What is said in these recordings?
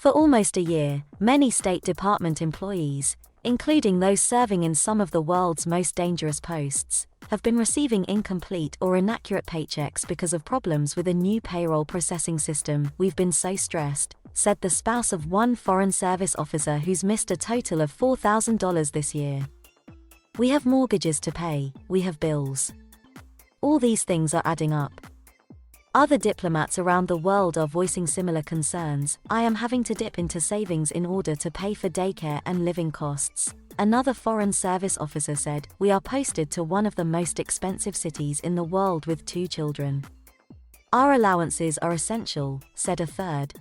For almost a year, many State Department employees, including those serving in some of the world's most dangerous posts, have been receiving incomplete or inaccurate paychecks because of problems with a new payroll processing system. "We've been so stressed," said the spouse of one Foreign Service officer who's missed a total of $4,000 this year. "We have mortgages to pay, we have bills. All these things are adding up." Other diplomats around the world are voicing similar concerns. "I am having to dip into savings in order to pay for daycare and living costs," another Foreign Service officer said. "We are posted to one of the most expensive cities in the world with 2 children. Our allowances are essential," said a third.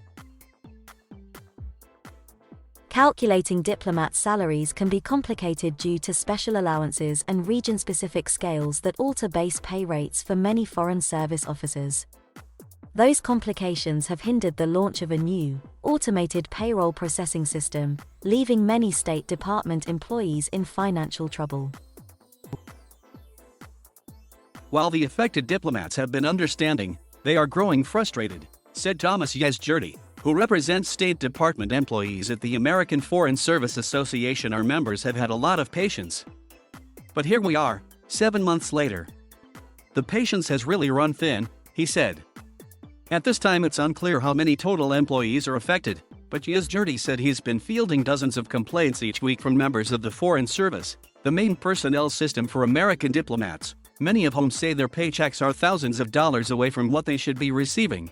Calculating diplomats' salaries can be complicated due to special allowances and region-specific scales that alter base pay rates for many Foreign Service officers. Those complications have hindered the launch of a new, automated payroll processing system, leaving many State Department employees in financial trouble. While the affected diplomats have been understanding, they are growing frustrated, said Thomas Yezjurdi, who represents State Department employees at the American Foreign Service Association. "Our members have had a lot of patience. But here we are, 7 months later. The patience has really run thin," he said. At this time it's unclear how many total employees are affected, but Yezjurdi said he's been fielding dozens of complaints each week from members of the Foreign Service, the main personnel system for American diplomats, many of whom say their paychecks are thousands of dollars away from what they should be receiving.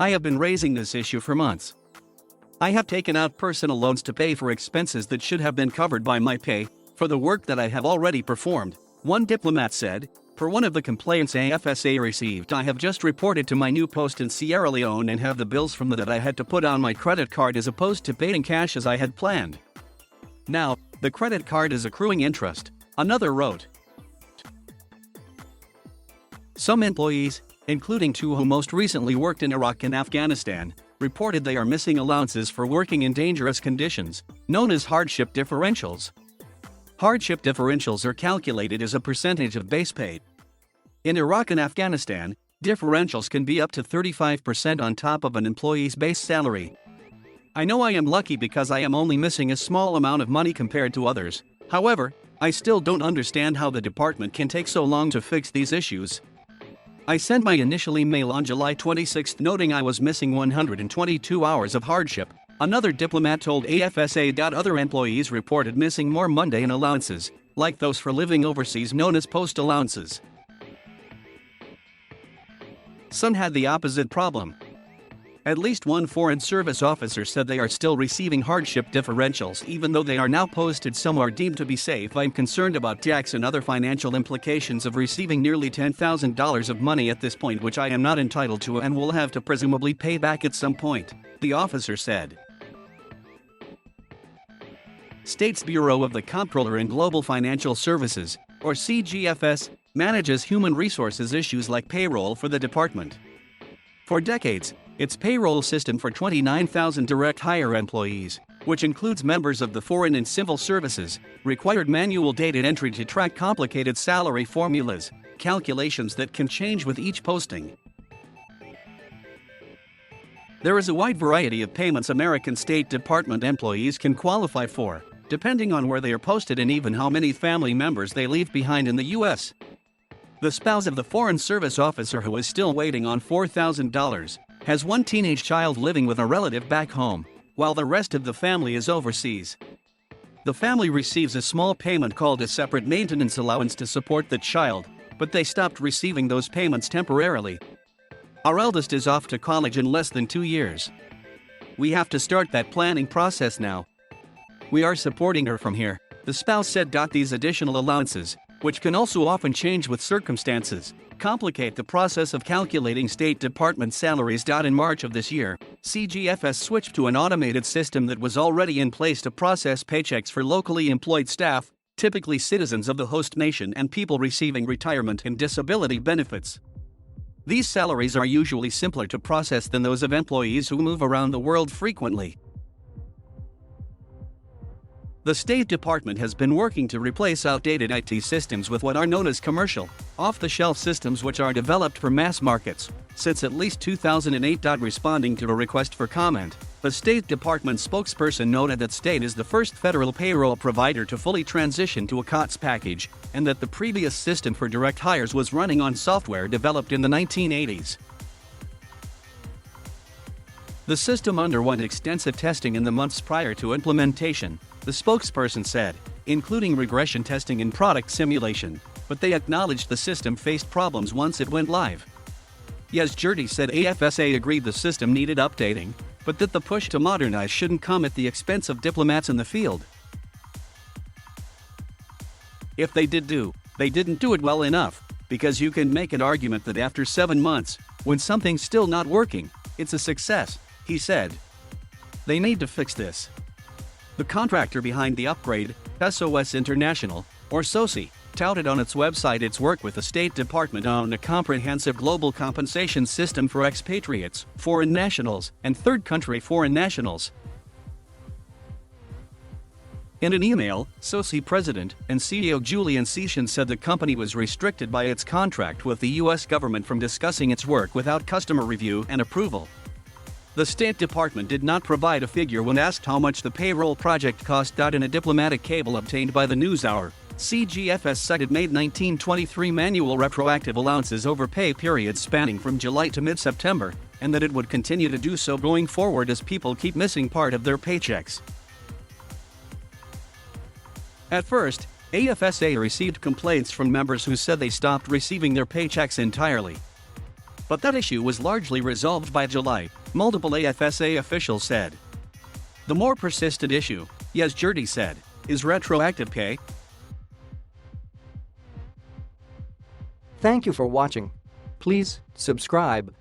"I have been raising this issue for months. I have taken out personal loans to pay for expenses that should have been covered by my pay, for the work that I have already performed," one diplomat said. "For one of the complaints AFSA received, I have just reported to my new post in Sierra Leone and have the bills from that I had to put on my credit card as opposed to paying cash as I had planned. Now, the credit card is accruing interest," another wrote. Some employees, including 2 who most recently worked in Iraq and Afghanistan, reported they are missing allowances for working in dangerous conditions, known as hardship differentials. Hardship differentials are calculated as a percentage of base pay. In Iraq and Afghanistan, differentials can be up to 35% on top of an employee's base salary. "I know I am lucky because I am only missing a small amount of money compared to others. However, I still don't understand how the department can take so long to fix these issues. I sent my initial email on July 26 noting I was missing 122 hours of hardship," another diplomat told AFSA. Other employees reported missing more mundane allowances, like those for living overseas known as post allowances. Some had the opposite problem. At least one Foreign Service officer said they are still receiving hardship differentials even though they are now posted somewhere deemed to be safe. "I'm concerned about tax and other financial implications of receiving nearly $10,000 of money at this point which I am not entitled to and will have to presumably pay back at some point," the officer said. State's Bureau of the Comptroller in Global Financial Services, or CGFS, manages human resources issues like payroll for the department. For decades, its payroll system for 29,000 direct hire employees, which includes members of the foreign and civil services, required manual data entry to track complicated salary formulas, calculations that can change with each posting. There is a wide variety of payments American State Department employees can qualify for, depending on where they are posted and even how many family members they leave behind in the U.S. The spouse of the Foreign Service officer who is still waiting on $4,000 has one teenage child living with a relative back home, while the rest of the family is overseas. The family receives a small payment called a separate maintenance allowance to support the child, but they stopped receiving those payments temporarily. "Our eldest is off to college in less than 2 years. We have to start that planning process now. We are supporting her from here," the spouse said. These additional allowances, which can also often change with circumstances, complicate the process of calculating State Department salaries. In March of this year, CGFS switched to an automated system that was already in place to process paychecks for locally employed staff, typically citizens of the host nation and people receiving retirement and disability benefits. These salaries are usually simpler to process than those of employees who move around the world frequently. The State Department has been working to replace outdated IT systems with what are known as commercial, off-the-shelf systems which are developed for mass markets, since at least 2008. Responding to a request for comment, the State Department spokesperson noted that State is the first federal payroll provider to fully transition to a COTS package, and that the previous system for direct hires was running on software developed in the 1980s. The system underwent extensive testing in the months prior to implementation, the spokesperson said, including regression testing and product simulation, but they acknowledged the system faced problems once it went live. Yazjurdi said AFSA agreed the system needed updating, but that the push to modernize shouldn't come at the expense of diplomats in the field. If they didn't do it well enough, because you can make an argument that after 7 months, when something's still not working, it's a success, he said. They need to fix this. The contractor behind the upgrade, SOS International, or SOSI, touted on its website its work with the State Department on a comprehensive global compensation system for expatriates, foreign nationals, and third-country foreign nationals. In an email, SOSI President and CEO Julian Session said the company was restricted by its contract with the U.S. government from discussing its work without customer review and approval. The State Department did not provide a figure when asked how much the payroll project cost. In a diplomatic cable obtained by the NewsHour, CGFS cited May 1923 manual retroactive allowances over pay periods spanning from July to mid-September, and that it would continue to do so going forward as people keep missing part of their paychecks. At first, AFSA received complaints from members who said they stopped receiving their paychecks entirely. But that issue was largely resolved by July, multiple AFSA officials said. The more persistent issue, Yazjurdi said, is retroactive pay. Thank you for watching. Please subscribe